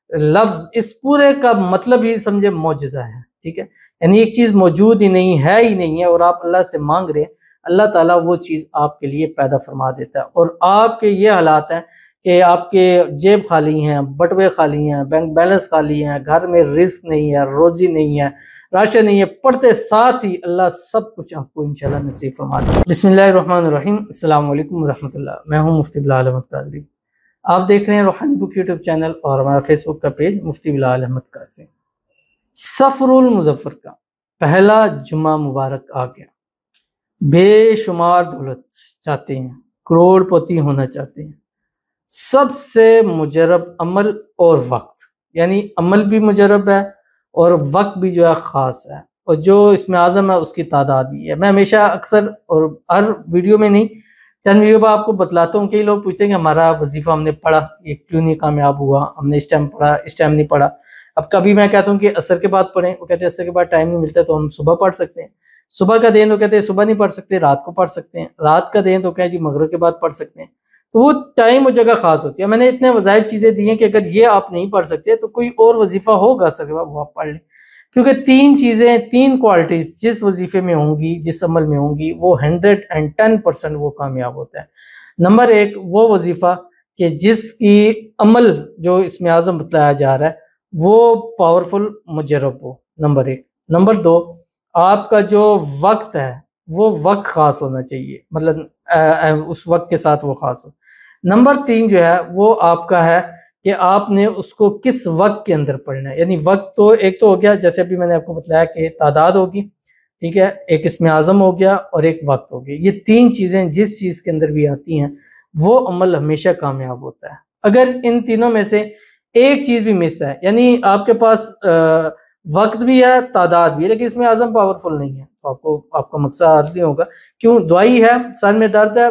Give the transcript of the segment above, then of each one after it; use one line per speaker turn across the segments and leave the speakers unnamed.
لفظ اس پورے کا مطلب ہی سمجھے معجزہ ہے، ٹھیک ہے، یعنی ایک چیز موجود ہی نہیں ہے اور آپ اللہ سے مانگ رہے ہیں، اللہ تعالیٰ وہ چیز آپ کے لیے پیدا فرما دیتا ہے۔ اور آپ کے یہ حالات ہیں کہ آپ کے جیب خالی ہیں، بٹوے خالی ہیں، بینک بیلنس خالی ہیں، گھر میں رزق نہیں ہے، روزی نہیں ہے، راشن نہیں ہے، پڑھتے ساتھ ہی اللہ سب کچھ آپ کو انشاءاللہ نصیب فرما دے۔ بسم اللہ الرحمن الرحیم، السلام علیکم ورحمۃ اللہ، میں ہوں مفتی بلال احمد قادری۔ آپ دیکھ رہے ہیں روحانی بک یوٹیوب چینل اور ہمارا فیس بک کا پیج مفتی بلال احمد قادری۔ سفر المظفر کا پہلا جمعہ مبارک آ گیا۔ بے شمار دولت چاہتے ہیں، کروڑ پتی ہونا چاہتے ہیں، سب سے مجرب عمل اور وقت، یعنی عمل بھی مجرب ہے اور وقت بھی جو ہے خاص ہے، اور جو اس میں اعظم ہے اس کی تعداد بھی ہے۔ میں ہمیشہ اکثر اور ہر ویڈیو میں نہیں، چند ویڈیو میں آپ کو بتلاتا ہوں۔ کئی لوگ پوچھتے ہیں کہ ہمارا وظیفہ ہم نے پڑھا، یہ کیوں نہیں کامیاب ہوا، ہم نے اس ٹائم پڑھا، اس ٹائم نہیں پڑھا۔ اب کبھی میں کہتا ہوں کہ عصر کے بعد پڑھیں، وہ کہتے ہیں عصر کے بعد ٹائم نہیں ملتا تو ہم صبح پڑھ سکتے ہیں۔ صبح کا دین تو کہتے ہیں صبح نہیں پڑھ سکتے، رات کو پڑھ سکتے ہیں۔ رات کا دین تو کہتے ہیں جی مغرب کے بعد پڑھ سکتے ہیں۔ تو وہ ٹائم اور جگہ خاص ہوتی ہے۔ میں نے اتنے وظائف چیزیں دی ہیں کہ اگر یہ آپ نہیں پڑھ سکتے تو کوئی اور وظیفہ ہوگا سر وہ آپ پڑھ لیں، کیونکہ تین چیزیں، تین کوالٹیز جس وظیفے میں ہوں گی، جس عمل میں ہوں گی، وہ 110% وہ کامیاب ہوتا ہے۔ نمبر ایک، وہ وظیفہ کہ جس کی عمل جو اس میں اعظم بتلایا جا رہا ہے وہ پاورفل مجرب ہو، نمبر ایک۔ نمبر دو، آپ کا جو وقت ہے وہ وقت خاص ہونا چاہیے، مطلب اس وقت کے ساتھ وہ خاص ہو۔ نمبر تین جو ہے وہ آپ کا ہے کہ آپ نے اس کو کس وقت کے اندر پڑھنا ہے، یعنی وقت تو ایک تو ہو گیا، جیسے ابھی میں نے آپ کو بتلایا کہ تعداد ہوگی، ٹھیک ہے، ایک اس میں اعظم ہو گیا اور ایک وقت ہو گیا۔ یہ تین چیزیں جس چیز کے اندر بھی آتی ہیں وہ عمل ہمیشہ کامیاب ہوتا ہے۔ اگر ان تینوں میں سے ایک چیز بھی مس ہے، یعنی آپ کے پاس وقت بھی ہے، تعداد بھی ہے، لیکن اس میں اعظم پاورفل نہیں ہے، تو آپ کا مقصد حل نہیں ہوگا۔ کیوں؟ دوائی ہے، سر میں درد ہے،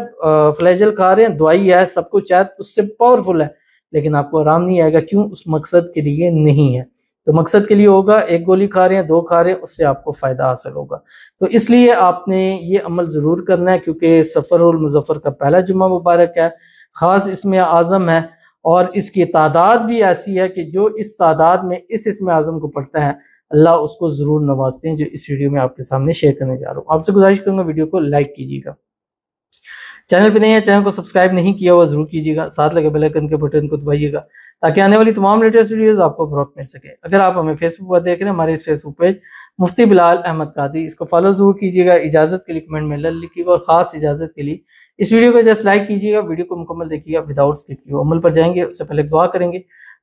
فلیجل کھا رہے ہیں، دوائی ہے، سب کچھ ہے، اس سے پاورفل ہے، لیکن آپ کو آرام نہیں آئے گا۔ کیوں؟ اس مقصد کے لیے نہیں ہے۔ تو مقصد کے لیے ہوگا، ایک گولی کھا رہے ہیں، دو کھا رہے ہیں، اس سے آپ کو فائدہ حاصل ہوگا۔ تو اس لیے آپ نے یہ عمل ضرور کرنا ہے، کیونکہ سفر المظفر کا پہلا جمعہ مبارک ہے، خاص اس میں اعظم ہے، اور اس کی تعداد بھی ایسی ہے کہ جو اس تعداد میں اس میں اعظم کو پڑھتا ہے اللہ اس کو ضرور نوازتے ہیں، جو اس ویڈیو میں آپ کے سامنے شیئر کرنے جا رہا ہوں۔ آپ سے گزارش کروں گا ویڈیو کو لائک کیجیے گا، چینل پہ نہیں ہے چینل کو سبسکرائب نہیں کیا ہوا ضرور کیجیے گا، ساتھ لگے بیل آئیکن کے بٹن کو دبائیے گا تاکہ آنے والی تمام لیٹسٹ ویڈیوز آپ کو فوراً مل سکے۔ اگر آپ ہمیں فیس بک پر دیکھ رہے ہیں، ہمارے اس فیس بک پیج مفتی بلال احمد قادری، اس کو فالو ضرور کیجیے گا، اجازت کے لیے کمنٹ میں اللہ لکھیے گا، اور خاص اجازت کے لیے اس ویڈیو کو جسٹ لائک کیجیے گا، ویڈیو کو مکمل دیکھیے گا وداؤٹ اسکپ کیے۔ عمل پر جائیں گے اس سے پہلے دعا کریں گے،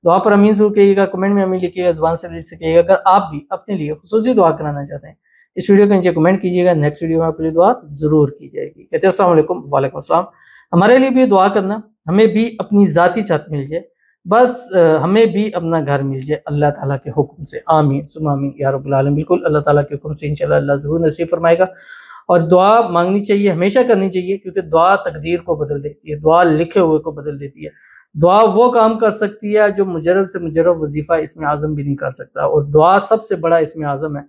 دعا پر امین ضرور کہیے گا، کمنٹ میں امین لکھیے گا، زبان سے دل سے کہیے گا۔ اگر آپ بھی اپنے لیے خصوصی دعا کرانا چاہتے ہیں اس ویڈیو کے نیچے کمنٹ کیجیے گا، نیکسٹ ویڈیو میں آپ کے لیے دعا ضرور کی جائے گی۔ کہتے ہیں السلام علیکم، وعلیکم السلام۔ ہمارے لیے بھی دعا کرنا، ہمیں بھی اپنی ذاتی چھت مل جائے، بس ہمیں بھی اپنا گھر مل جائے اللہ تعالیٰ کے حکم سے، آمین ثم آمین یا رب العالمین۔ بالکل اللہ تعالیٰ کے حکم سے انشاءاللہ اللہ ضرور نصیب فرمائے گا، اور دعا مانگنی چاہیے، ہمیشہ کرنی چاہیے، کیونکہ دعا تقدیر کو بدل دیتی ہے، دعا لکھے ہوئے کو بدل دیتی ہے۔ دعا وہ کام کر سکتی ہے جو مجرب سے مجرب وظیفہ اس میں اعظم بھی نہیں کر سکتا، اور دعا سب سے بڑا اس میں اعظم ہے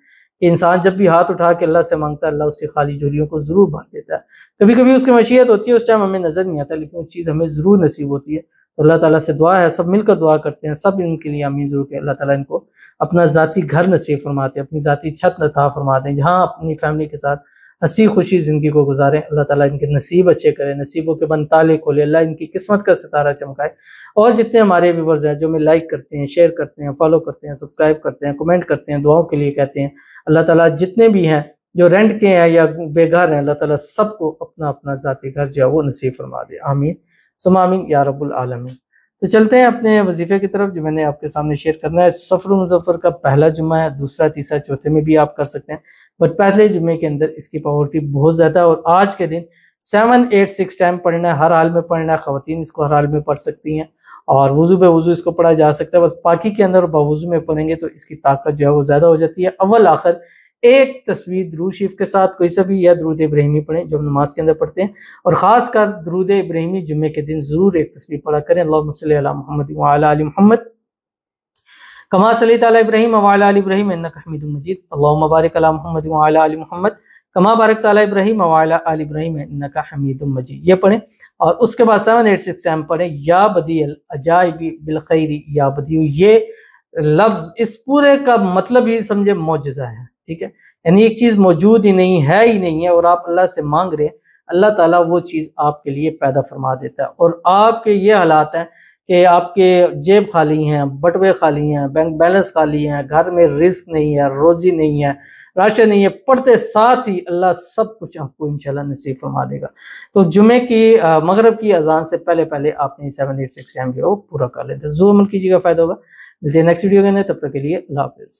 کہ انسان جب بھی ہاتھ اٹھا کے اللہ سے مانگتا ہے اللہ اس کی خالی جھولیوں کو ضرور بھر دیتا ہے۔ کبھی کبھی اس کی مشیت ہوتی ہے، اس ٹائم ہمیں نظر نہیں آتا، لیکن وہ چیز ہمیں ضرور نصیب ہوتی ہے۔ تو اللہ تعالیٰ سے دعا ہے، سب مل کر دعا کرتے ہیں، سب ان کے لیے آمین ضرور کہ اللہ تعالیٰ ان کو اپنا ذاتی گھر نصیب فرماتے ہیں، اپنی ذاتی چھت عطا فرماتے ہیں، جہاں اپنی فیملی کے ساتھ ہنسی خوشی زندگی کو گزاریں۔ اللہ تعالیٰ ان کے نصیب اچھے کرے، نصیبوں کے بند تالے کھولے، اللہ ان کی قسمت کا ستارہ چمکائے۔ اور جتنے ہمارے ویورز ہیں جو میں لائک کرتے ہیں، شیئر کرتے ہیں، فالو کرتے ہیں، سبسکرائب کرتے ہیں، کمنٹ کرتے ہیں، دعاؤں کے لیے کہتے ہیں، اللہ تعالیٰ جتنے بھی ہیں جو رینٹ کے ہیں یا بے گھر ہیں، اللہ تعالیٰ سب کو اپنا اپنا ذاتی گھر جو ہے وہ نصیب فرما دے، آمین ثم آمین یا رب العالمین۔ تو چلتے ہیں اپنے وظیفے کی طرف جو میں نے آپ کے سامنے شیئر کرنا ہے۔ سفر المظفر کا پہلا جمعہ ہے، دوسرا، تیسرا، چوتھے میں بھی آپ کر سکتے ہیں، بٹ پہلے جمعے کے اندر اس کی پاورٹی بہت زیادہ ہے، اور آج کے دن 7-8-6 ٹائم پڑھنا ہے، ہر حال میں پڑھنا ہے۔ خواتین اس کو ہر حال میں پڑھ سکتی ہیں، اور وضو بے وضو اس کو پڑھا جا سکتا ہے، بس پاکی کے اندر باوضو میں پڑھیں گے تو اس کی طاقت جو ہے وہ زیادہ ہو جاتی ہے۔ اول آخر ایک تصویر درود شریف کے ساتھ کوئی سا بھی یا درود ابراہیمی پڑھیں جو ہم نماز کے اندر پڑھتے ہیں، اور خاص کر درود ابراہیمی جمعے کے دن ضرور ایک تصویر پڑھا کریں۔ اللہم صلی علی محمد وعلی آل محمد کما صلیت علی ابراہیم وعلی آل ابراہیم انک حمید مجید، اللہم بارک علی محمد وعلی آل محمد کما بارکت علی ابراہیم وعلی آل ابراہیم انک حمید مجید، یہ پڑھیں۔ اور اس کے بعد 7-8-6 ٹائم پڑھیں یا بدیع العجائب بالخیر یا بدیع، یہ لفظ اس پورے کا مطلب ہی سمجھے معجزہ ہے، ٹھیک ہے، یعنی ایک چیز موجود ہی نہیں ہے اور آپ اللہ سے مانگ رہے ہیں، اللہ تعالیٰ وہ چیز آپ کے لیے پیدا فرما دیتا ہے۔ اور آپ کے یہ حالات ہیں کہ آپ کے جیب خالی ہیں، بٹوے خالی ہیں، بینک بیلنس خالی ہیں، گھر میں رزق نہیں ہے، روزی نہیں ہے، راشن نہیں ہے، پڑھتے ساتھ ہی اللہ سب کچھ آپ کو انشاءاللہ نصیب فرما دے گا۔ تو جمعے کی مغرب کی اذان سے پہلے آپ نے 786 ایم جو پورا کر لیتے ہیں، ضرور عمل کیجیے گا، فائدہ ہوگا۔ ملتے ہیں نیکسٹ ویڈیو کے اندر، تب تک کے لیے اللہ حافظ۔